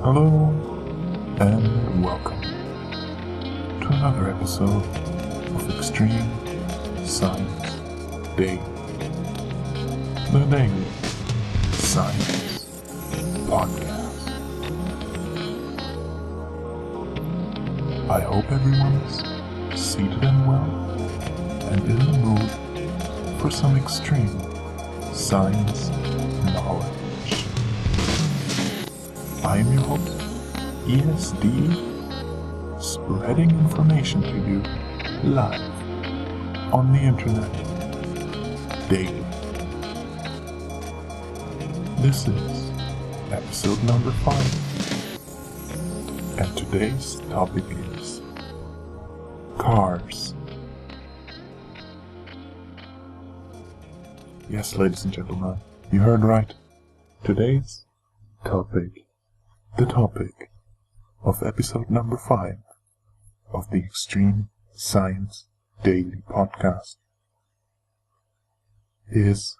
Hello and welcome to another episode of Extreme Science Day, the Daily Science Podcast. I hope everyone's seated and well and in the mood for some extreme science knowledge. I am your host, ESD, spreading information to you live on the internet daily. This is episode number 5, and today's topic is cars. Yes, ladies and gentlemen, you heard right. Today's topic, the topic of episode number 5 of the Extreme Science Daily Podcast is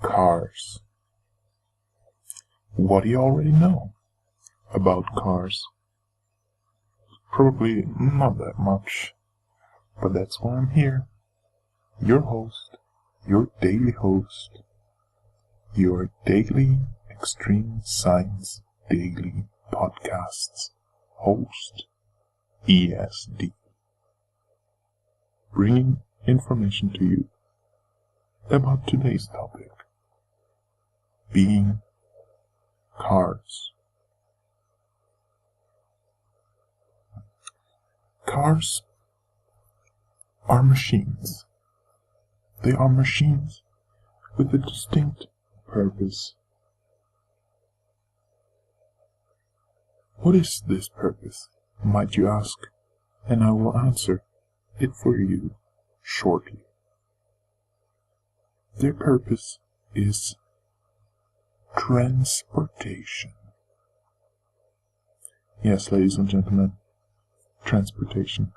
cars. What do you already know about cars? Probably not that much, but that's why I'm here. Your host, your daily host, your daily Extreme Science Daily Podcasts host, ESD, bringing information to you about today's topic, being cars. Cars are machines. They are machines with a distinct purpose. What is this purpose, might you ask, and I will answer it for you shortly. Their purpose is transportation. Yes, ladies and gentlemen, transportation.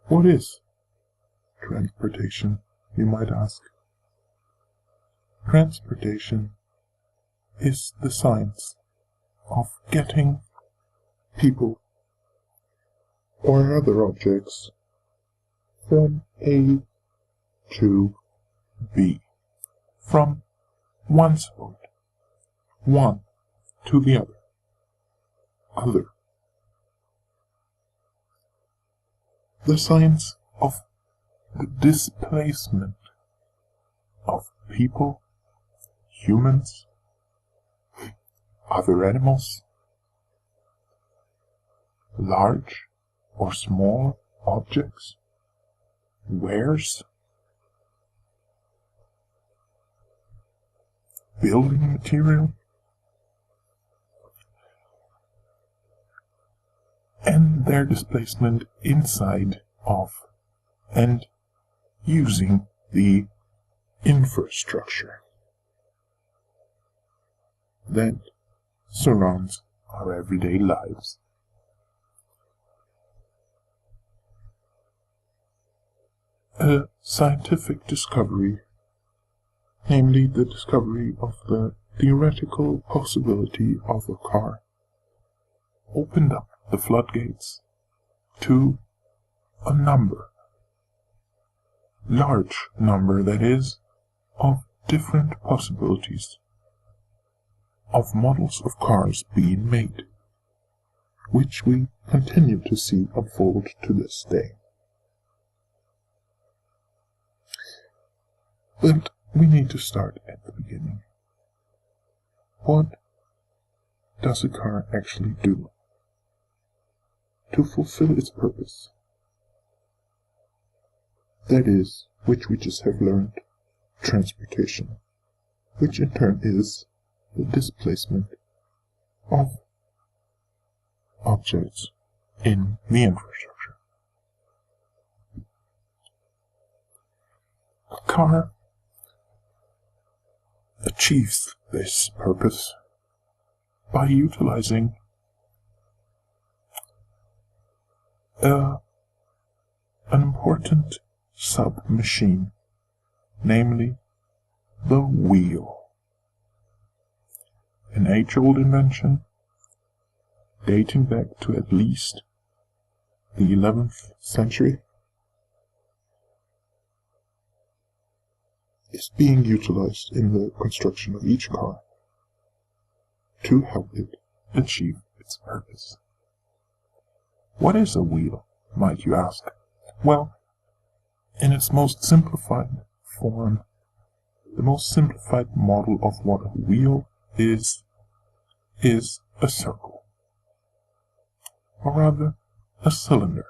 What is transportation, you might ask? Transportation is the science of getting people or other objects from A to B, from one spot, one to the other. The science of the displacement of people, humans, other animals, large or small objects, wares, building material, and their displacement inside of and using the infrastructure that surrounds our everyday lives. A scientific discovery, namely the discovery of the theoretical possibility of a car, opened up the floodgates to a large number that is, of different possibilities of models of cars being made, which we continue to see unfold to this day. But we need to start at the beginning. What does a car actually do to fulfill its purpose? That is, which we just have learned, transportation, which in turn is the displacement of objects in the infrastructure. A car achieves this purpose by utilizing an important sub-machine, namely the wheel. an age-old invention dating back to at least the 11th century, is being utilized in the construction of each car to help it achieve its purpose. What is a wheel, might you ask? Well, in its most simplified form, the most simplified model of what a wheel is a circle, or rather a cylinder,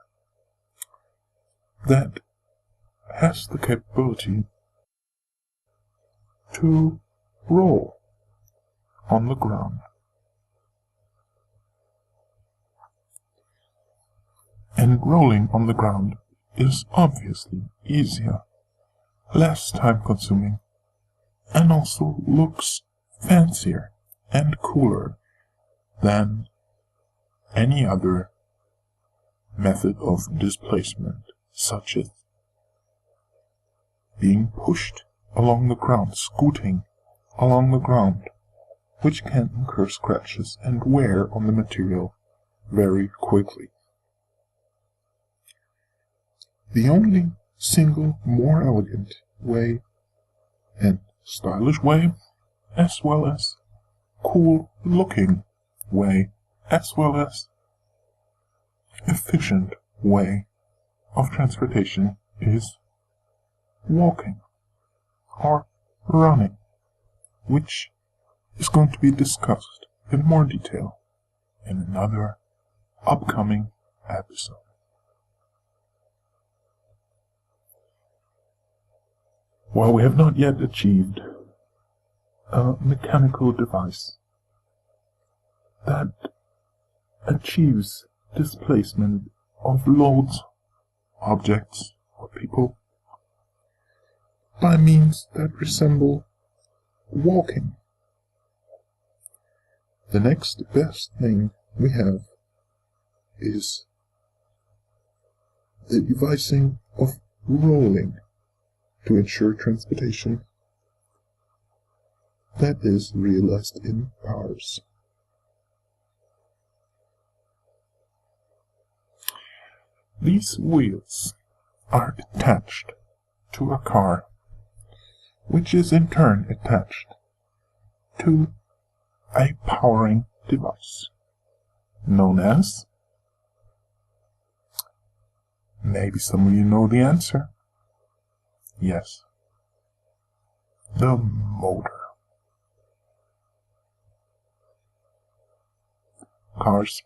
that has the capability to roll on the ground. And rolling on the ground is obviously easier, less time-consuming, and also looks fancier and cooler than any other method of displacement, such as being pushed along the ground, scooting along the ground, which can incur scratches and wear on the material very quickly. The only single more elegant way and stylish way, as well as cool looking way, as well as efficient way of transportation is walking or running, which is going to be discussed in more detail in another upcoming episode. While we have not yet achieved a mechanical device that achieves displacement of loads, objects, or people by means that resemble walking, the next best thing we have is the devising of rolling to ensure transportation that is realized in cars. These wheels are attached to a car, which is in turn attached to a powering device known as, maybe some of you know the answer, yes, the motor. Cars,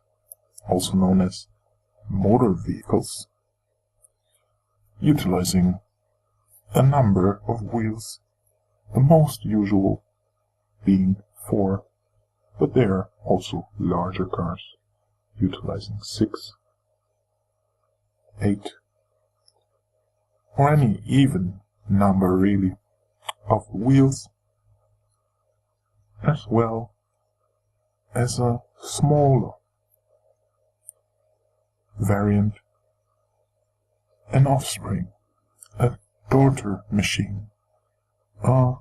also known as motor vehicles, utilizing a number of wheels, the most usual being 4, but there are also larger cars utilizing 6, 8, or any even number really of wheels, as well as a smaller variant, an offspring, a daughter machine, a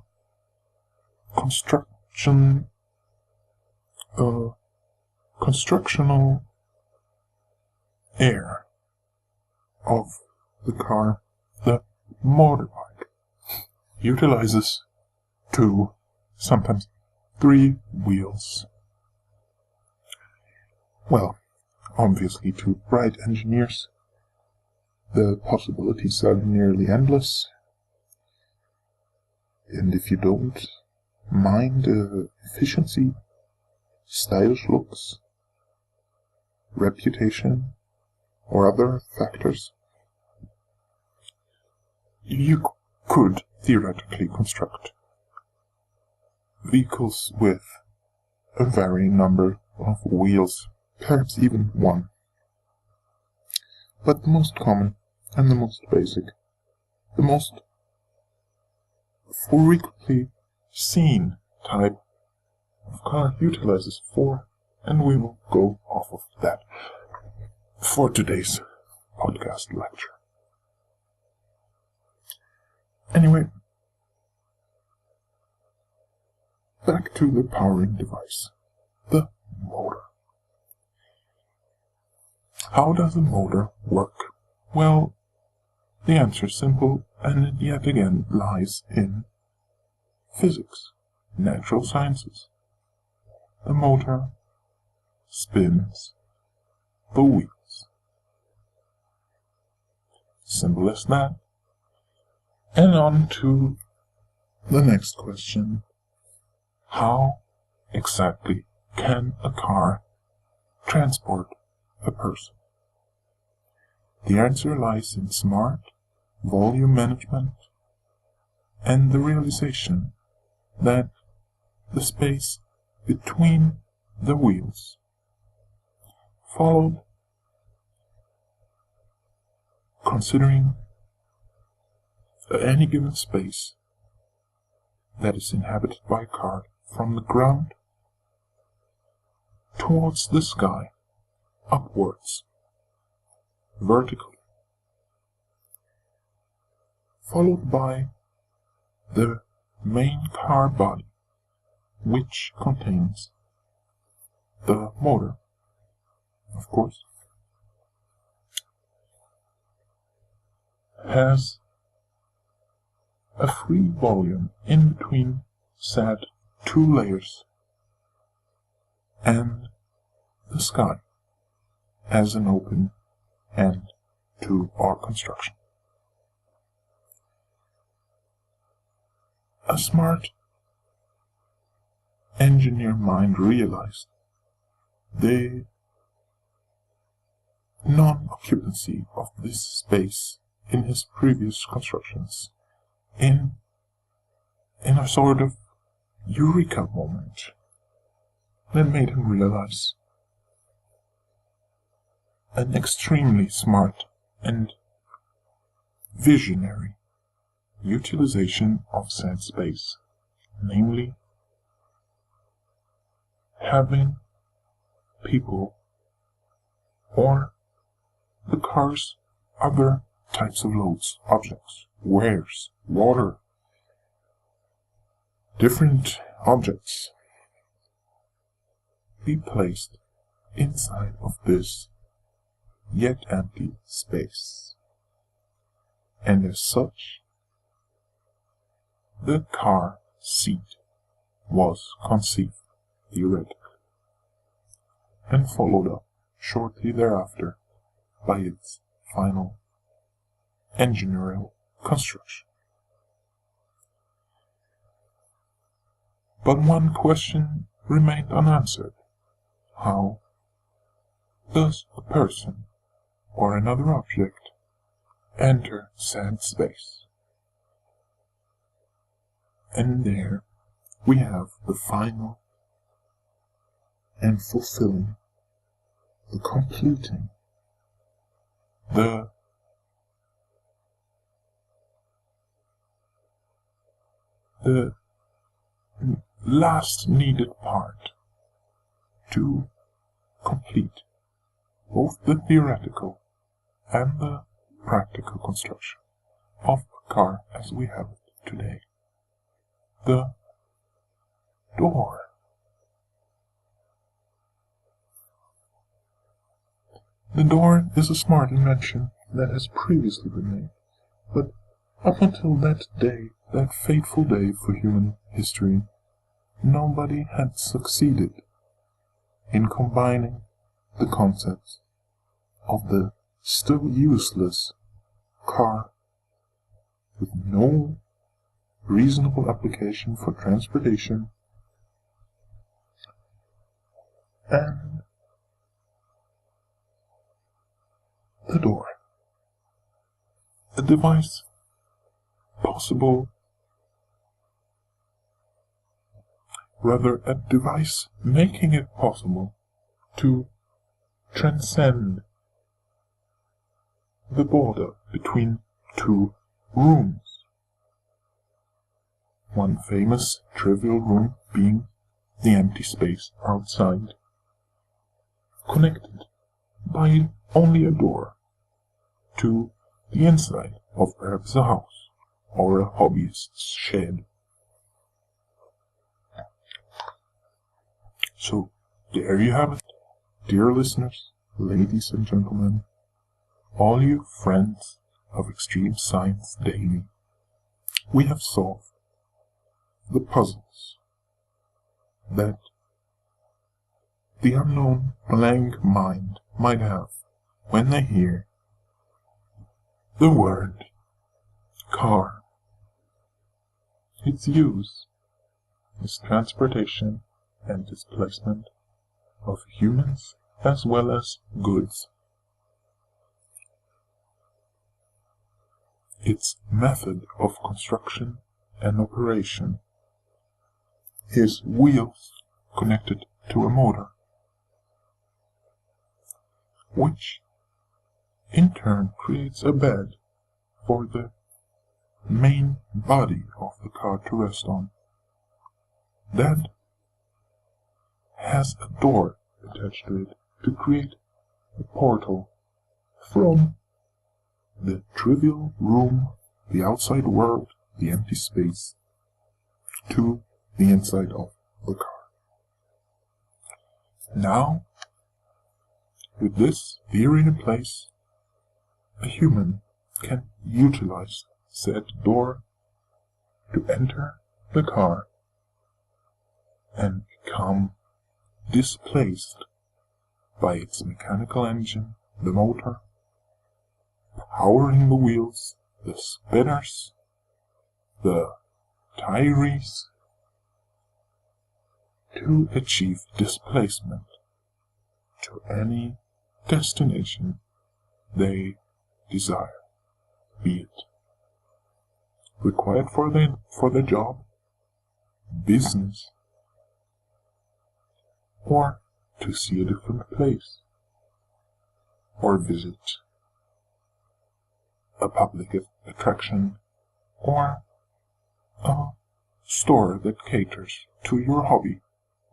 constructional heir of the car, the motorbike, utilizes 2, sometimes 3 wheels. Well, obviously to bright engineers, the possibilities are nearly endless, and if you don't mind efficiency, stylish looks, reputation, or other factors, you could theoretically construct vehicles with a varying number of wheels, perhaps even 1. But the most common and the most basic, the most frequently seen type of car utilizes 4, and we will go off of that for today's podcast lecture. Anyway, back to the powering device. the motor. How does a motor work? Well, the answer is simple, and it yet again lies in physics, natural sciences. The motor spins the wheels. Simple as that. And on to the next question. How exactly can a car transport a person? The answer lies in smart volume management and the realization that the space between the wheels, followed considering any given space that is inhabited by a car from the ground towards the sky, upwards, vertically, followed by the main car body, which contains the motor, of course, has a free volume in between said two layers and the sky as an open end to our construction. A smart engineer mind realized the non-occupancy of this space in his previous constructions in a sort of eureka moment that made him realize an extremely smart and visionary utilization of said space, namely having people or the car's other types of loads, objects, wares, water, different objects be placed inside of this yet empty space. And as such, the car seat was conceived theoretically and followed up shortly thereafter by its final engineering construction. But one question remained unanswered. How does a person or another object enter said space? And there we have the final and fulfilling, the completing, the last needed part to complete both the theoretical and the practical construction of a car as we have it today. The door. The door is a smart invention that has previously been made, but up until that day, that fateful day for human history, nobody had succeeded in combining the concepts of the still useless car with no reasonable application for transportation and the door. A device possible, rather a device making it possible to transcend the border between two rooms. One famous trivial room being the empty space outside, connected by only a door to the inside of perhaps a house or a hobbyist's shed. So There you have it, dear listeners, ladies and gentlemen, all you friends of Extreme Science Daily. We have solved the puzzles that the unknown blank mind might have when they hear the word car. Its use is transportation and displacement of humans as well as goods. Its method of construction and operation is wheels connected to a motor, which in turn creates a bed for the main body of the car to rest on. That has a door attached to it to create a portal from the trivial room, the outside world, the empty space, to the inside of the car. Now, with this theory in place, a human can utilize said door to enter the car and become displaced by its mechanical engine, the motor, powering the wheels, the spinners, the tires, to achieve displacement to any destination they desire, be it required for the job, business, or to see a different place, or visit a public attraction, or a store that caters to your hobby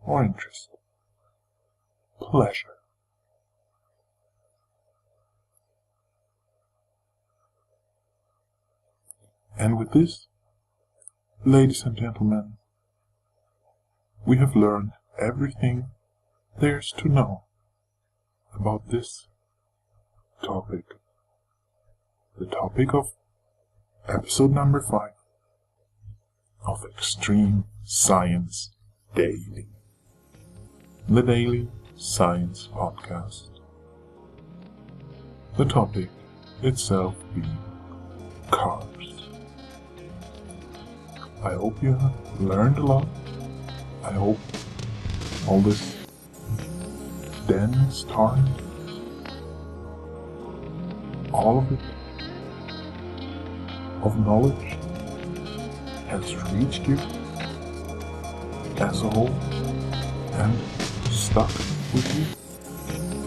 or interest. Pleasure. And with this, ladies and gentlemen, we have learned everything there's to know about this topic. The topic of episode number 5 of Extreme Science Daily, the Daily Science Podcast. The topic itself being cars. I hope you have learned a lot. I hope all this dense torrent, all of it, of knowledge has reached you as a whole and stuck with you.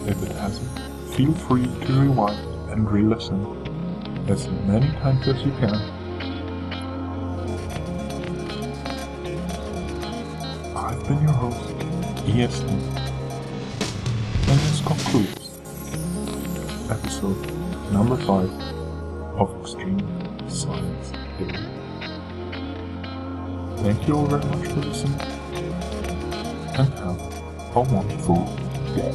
If it hasn't, feel free to rewind and re-listen as many times as you can. I've been your host, EST, and this concludes episode number 5 of Extreme Science Daily. Thank you all very much for listening, and have a wonderful day.